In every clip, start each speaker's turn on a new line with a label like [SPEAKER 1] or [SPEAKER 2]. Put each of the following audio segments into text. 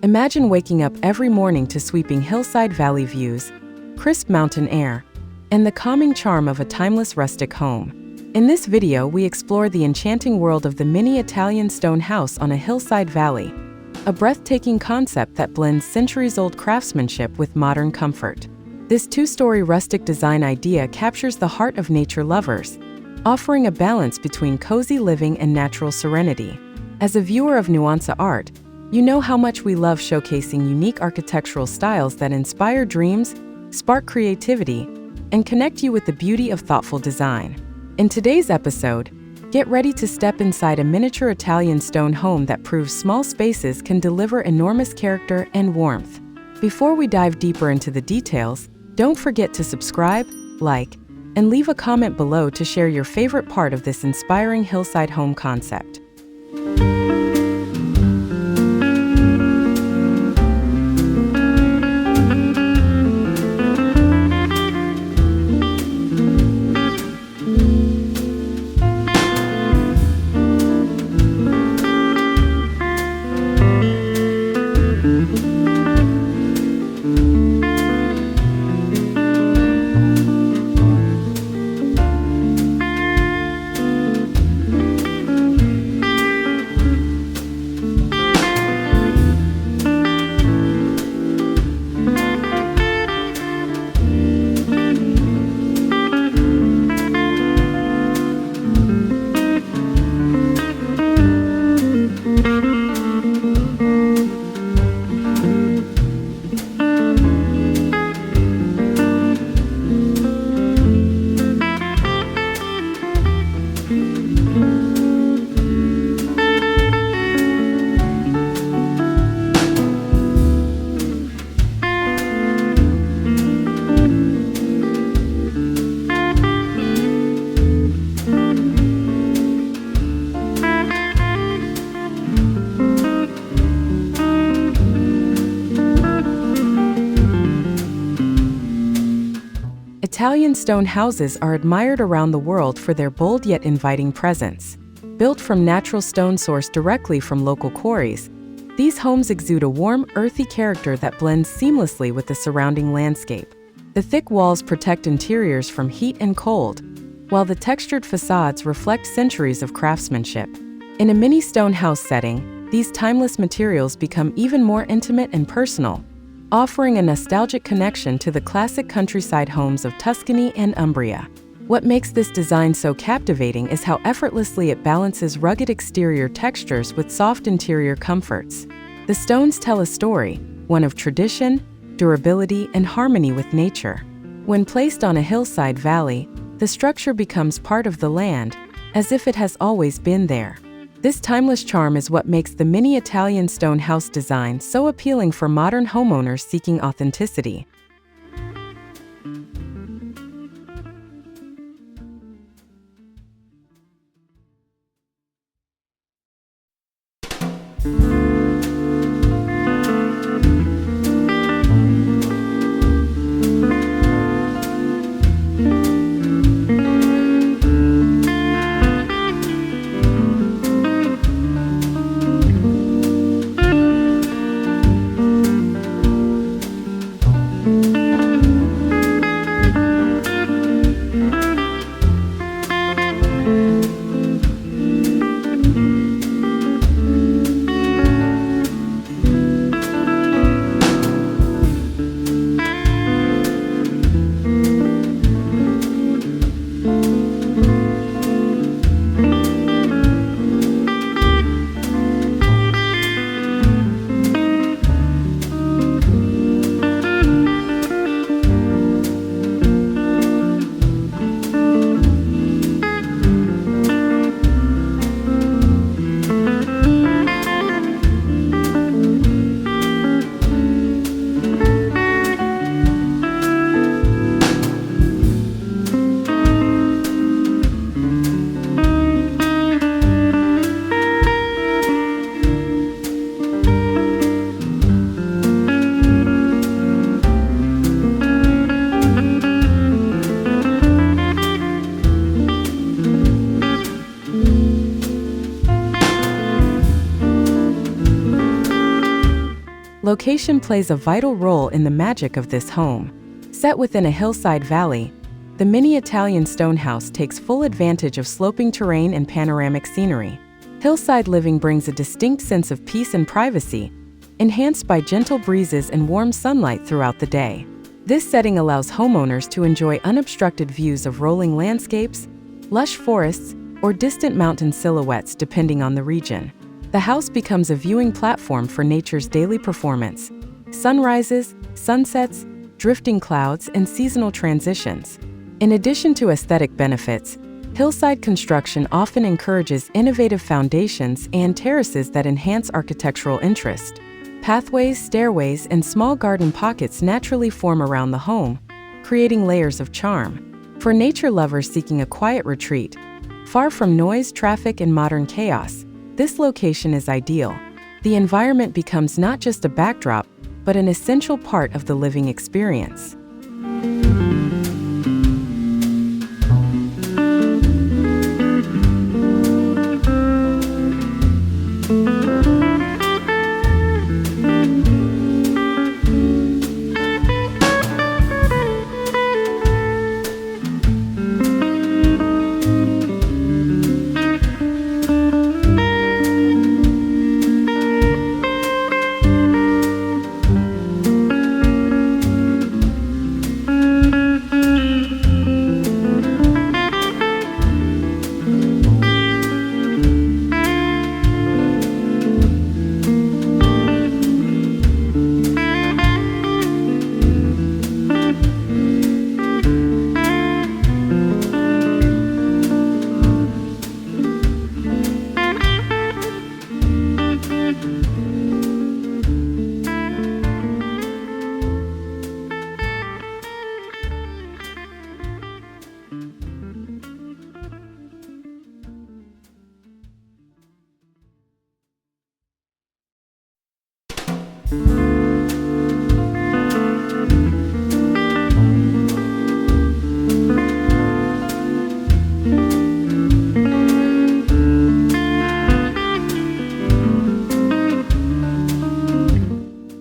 [SPEAKER 1] Imagine waking up every morning to sweeping Hillside Valley views, crisp mountain air, and the calming charm of a timeless rustic home. In this video, we explore the enchanting world of the mini Italian stone house on a hillside valley, a breathtaking concept that blends centuries-old craftsmanship with modern comfort. This two-story rustic design idea captures the heart of nature lovers, offering a balance between cozy living and natural serenity. As a viewer of Nuance Art, you know how much we love showcasing unique architectural styles that inspire dreams, spark creativity, and connect you with the beauty of thoughtful design. In today's episode, get ready to step inside a miniature Italian stone home that proves small spaces can deliver enormous character and warmth. Before we dive deeper into the details, don't forget to subscribe, like, and leave a comment below to share your favorite part of this inspiring hillside home concept. Italian stone houses are admired around the world for their bold yet inviting presence. Built from natural stone sourced directly from local quarries, these homes exude a warm, earthy character that blends seamlessly with the surrounding landscape. The thick walls protect interiors from heat and cold, while the textured facades reflect centuries of craftsmanship. In a mini stone house setting, these timeless materials become even more intimate and personal, offering a nostalgic connection to the classic countryside homes of Tuscany and Umbria. What makes this design so captivating is how effortlessly it balances rugged exterior textures with soft interior comforts. The stones tell a story, one of tradition, durability, and harmony with nature. When placed on a hillside valley, the structure becomes part of the land, as if it has always been there. This timeless charm is what makes the mini Italian stone house design so appealing for modern homeowners seeking authenticity. Location plays a vital role in the magic of this home. Set within a hillside valley, the mini Italian stone house takes full advantage of sloping terrain and panoramic scenery. Hillside living brings a distinct sense of peace and privacy, enhanced by gentle breezes and warm sunlight throughout the day. This setting allows homeowners to enjoy unobstructed views of rolling landscapes, lush forests, or distant mountain silhouettes depending on the region. The house becomes a viewing platform for nature's daily performance: sunrises, sunsets, drifting clouds, and seasonal transitions. In addition to aesthetic benefits, hillside construction often encourages innovative foundations and terraces that enhance architectural interest. Pathways, stairways, and small garden pockets naturally form around the home, creating layers of charm. For nature lovers seeking a quiet retreat, far from noise, traffic, and modern chaos, this location is ideal. The environment becomes not just a backdrop, but an essential part of the living experience.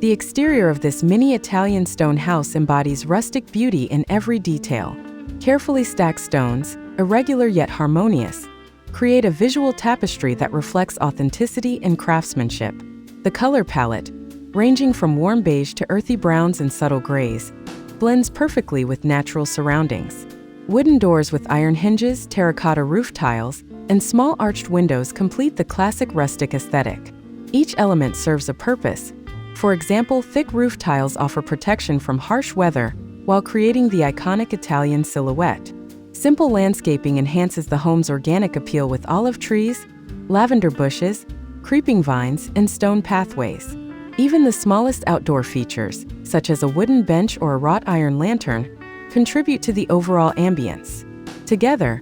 [SPEAKER 1] The exterior of this mini Italian stone house embodies rustic beauty in every detail. Carefully stacked stones, irregular yet harmonious, create a visual tapestry that reflects authenticity and craftsmanship. The color palette, ranging from warm beige to earthy browns and subtle grays, blends perfectly with natural surroundings. Wooden doors with iron hinges, terracotta roof tiles, and small arched windows complete the classic rustic aesthetic. Each element serves a purpose. For example, thick roof tiles offer protection from harsh weather while creating the iconic Italian silhouette. Simple landscaping enhances the home's organic appeal with olive trees, lavender bushes, creeping vines, and stone pathways. Even the smallest outdoor features, such as a wooden bench or a wrought iron lantern, contribute to the overall ambience. Together,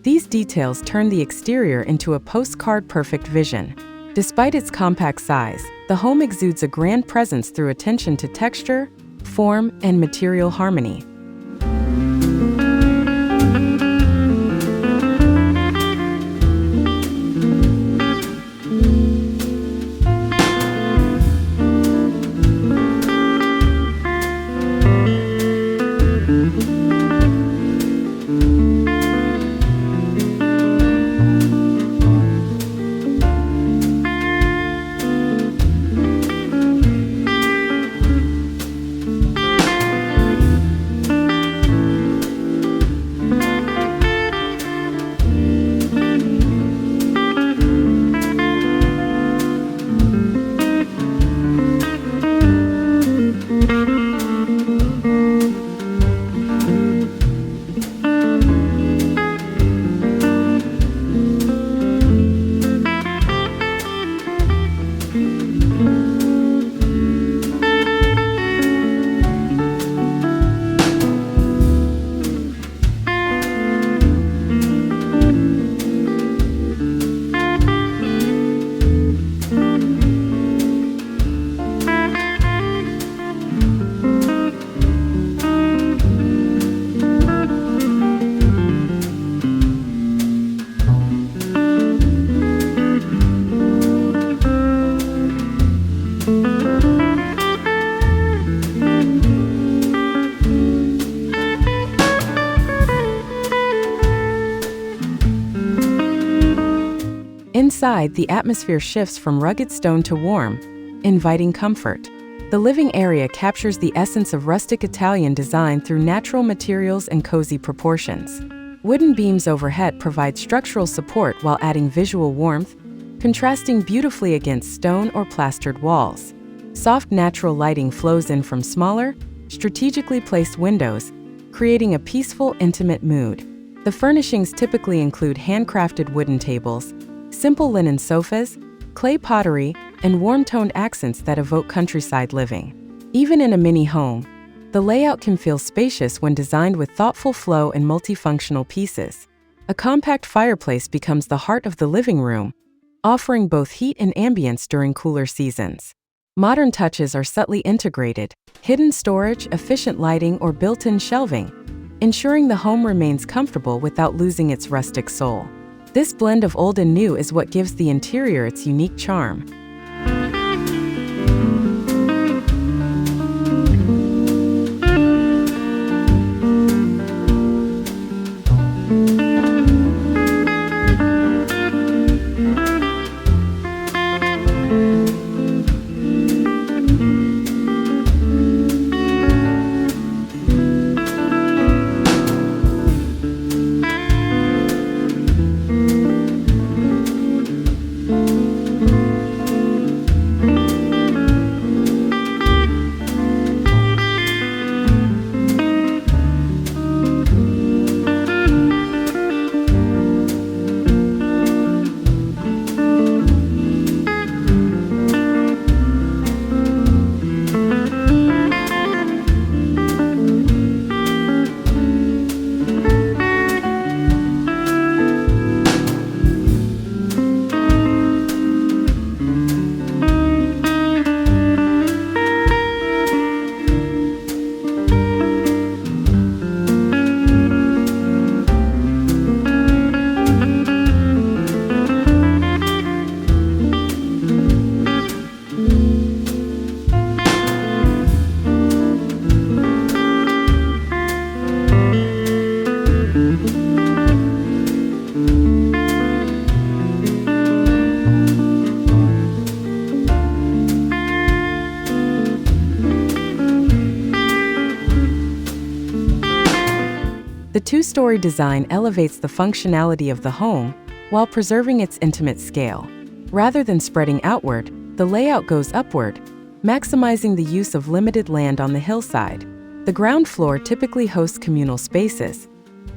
[SPEAKER 1] these details turn the exterior into a postcard-perfect vision. Despite its compact size, the home exudes a grand presence through attention to texture, form, and material harmony. Inside, the atmosphere shifts from rugged stone to warm, inviting comfort. The living area captures the essence of rustic Italian design through natural materials and cozy proportions. Wooden beams overhead provide structural support while adding visual warmth, contrasting beautifully against stone or plastered walls. Soft natural lighting flows in from smaller, strategically placed windows, creating a peaceful, intimate mood. The furnishings typically include handcrafted wooden tables, simple linen sofas, clay pottery, and warm-toned accents that evoke countryside living. Even in a mini home, the layout can feel spacious when designed with thoughtful flow and multifunctional pieces. A compact fireplace becomes the heart of the living room, offering both heat and ambience during cooler seasons. Modern touches are subtly integrated: hidden storage, efficient lighting, or built-in shelving, ensuring the home remains comfortable without losing its rustic soul. This blend of old and new is what gives the interior its unique charm. The two-story design elevates the functionality of the home while preserving its intimate scale. Rather than spreading outward, the layout goes upward, maximizing the use of limited land on the hillside. The ground floor typically hosts communal spaces: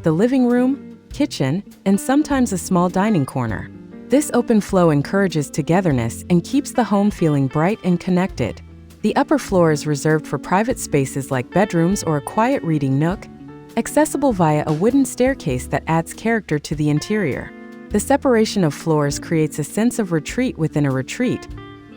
[SPEAKER 1] the living room, kitchen, and sometimes a small dining corner. This open flow encourages togetherness and keeps the home feeling bright and connected. The upper floor is reserved for private spaces like bedrooms or a quiet reading nook, accessible via a wooden staircase that adds character to the interior. The separation of floors creates a sense of retreat within a retreat,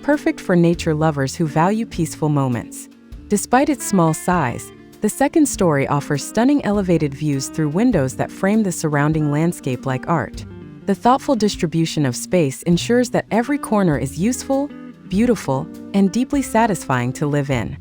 [SPEAKER 1] perfect for nature lovers who value peaceful moments. Despite its small size, the second story offers stunning elevated views through windows that frame the surrounding landscape like art. The thoughtful distribution of space ensures that every corner is useful, beautiful, and deeply satisfying to live in.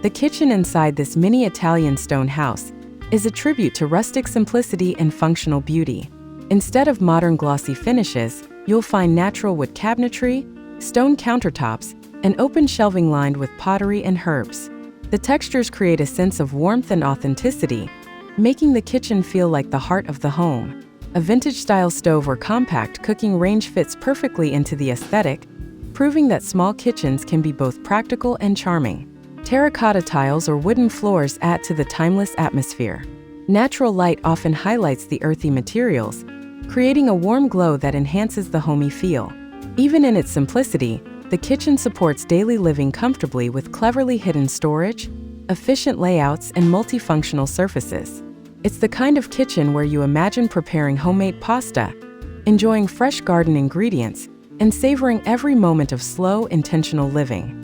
[SPEAKER 1] The kitchen inside this mini Italian stone house is a tribute to rustic simplicity and functional beauty. Instead of modern glossy finishes, you'll find natural wood cabinetry, stone countertops, and open shelving lined with pottery and herbs. The textures create a sense of warmth and authenticity, making the kitchen feel like the heart of the home. A vintage-style stove or compact cooking range fits perfectly into the aesthetic, proving that small kitchens can be both practical and charming. Terracotta tiles or wooden floors add to the timeless atmosphere. Natural light often highlights the earthy materials, creating a warm glow that enhances the homey feel. Even in its simplicity, the kitchen supports daily living comfortably with cleverly hidden storage, efficient layouts, and multifunctional surfaces. It's the kind of kitchen where you imagine preparing homemade pasta, enjoying fresh garden ingredients, and savoring every moment of slow, intentional living.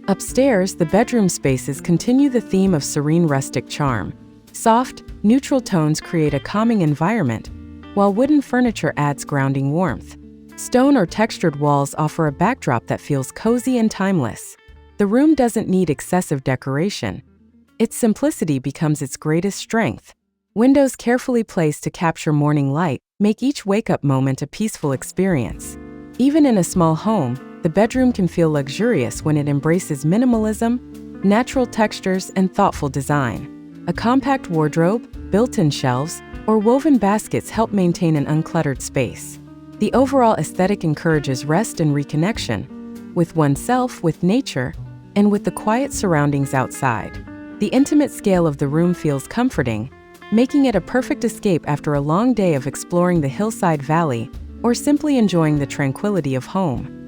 [SPEAKER 1] Upstairs, the bedroom spaces continue the theme of serene rustic charm. Soft, neutral tones create a calming environment, while wooden furniture adds grounding warmth. Stone or textured walls offer a backdrop that feels cozy and timeless. The room doesn't need excessive decoration. Its simplicity becomes its greatest strength. Windows carefully placed to capture morning light make each wake-up moment a peaceful experience. Even in a small home, the bedroom can feel luxurious when it embraces minimalism, natural textures, and thoughtful design. A compact wardrobe, built-in shelves, or woven baskets help maintain an uncluttered space. The overall aesthetic encourages rest and reconnection with oneself, with nature, and with the quiet surroundings outside. The intimate scale of the room feels comforting, making it a perfect escape after a long day of exploring the Hillside Valley or simply enjoying the tranquility of home.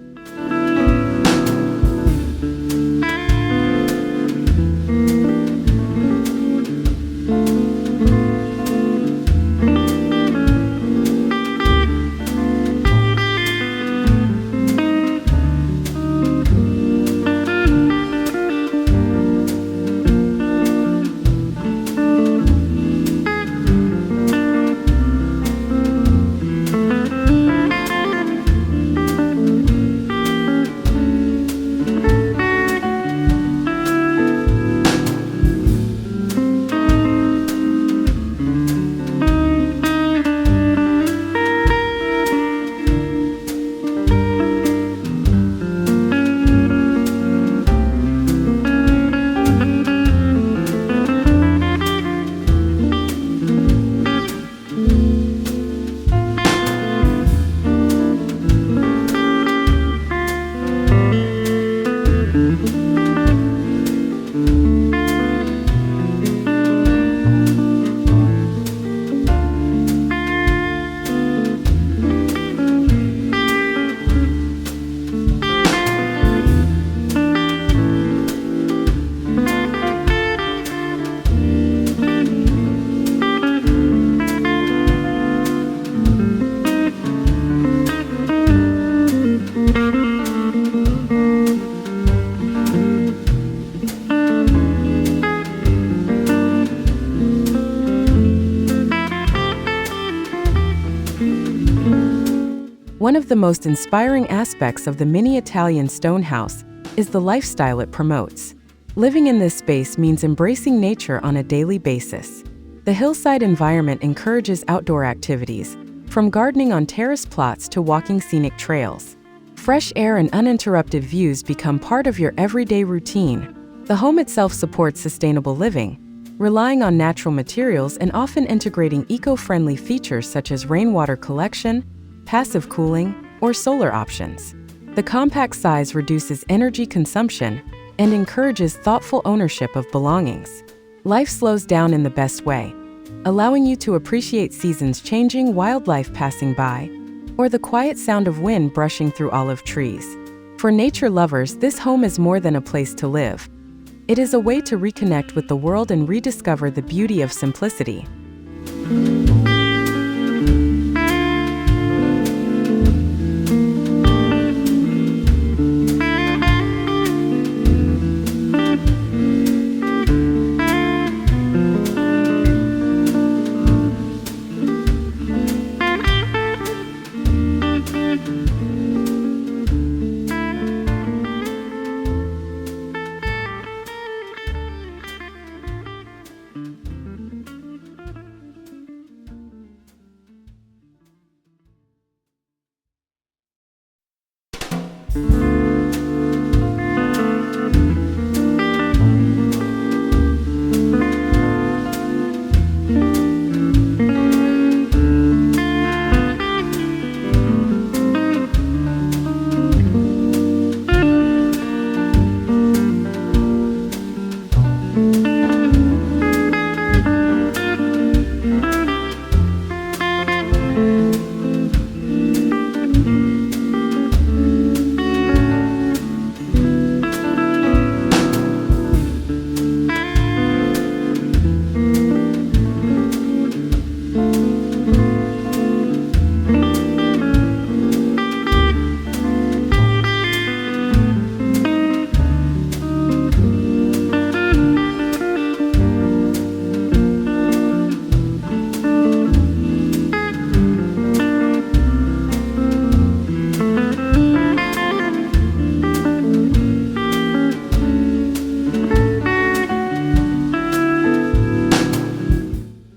[SPEAKER 1] One of the most inspiring aspects of the mini Italian stone house is the lifestyle it promotes. Living in this space means embracing nature on a daily basis. The hillside environment encourages outdoor activities, from gardening on terrace plots to walking scenic trails. Fresh air and uninterrupted views become part of your everyday routine. The home itself supports sustainable living, relying on natural materials and often integrating eco-friendly features such as rainwater collection, passive cooling, or solar options. The compact size reduces energy consumption and encourages thoughtful ownership of belongings. Life slows down in the best way, allowing you to appreciate seasons changing, wildlife passing by, or the quiet sound of wind brushing through olive trees. For nature lovers, this home is more than a place to live. It is a way to reconnect with the world and rediscover the beauty of simplicity.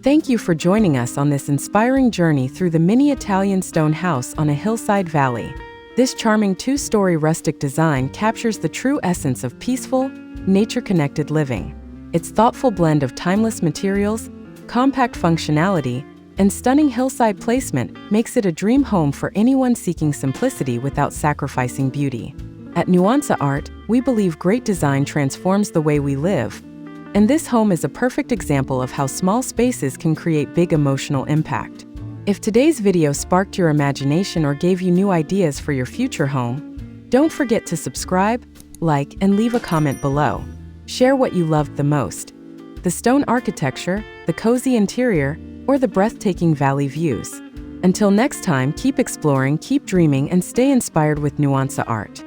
[SPEAKER 1] Thank you for joining us on this inspiring journey through the mini Italian stone house on a hillside valley. This charming two-story rustic design captures the true essence of peaceful, nature-connected living. Its thoughtful blend of timeless materials, compact functionality, and stunning hillside placement makes it a dream home for anyone seeking simplicity without sacrificing beauty. At Nuance Art, we believe great design transforms the way we live, and this home is a perfect example of how small spaces can create big emotional impact. If today's video sparked your imagination or gave you new ideas for your future home, don't forget to subscribe, like, and leave a comment below. Share what you loved the most: the stone architecture, the cozy interior, or the breathtaking valley views. Until next time, keep exploring, keep dreaming, and stay inspired with Nuance Art.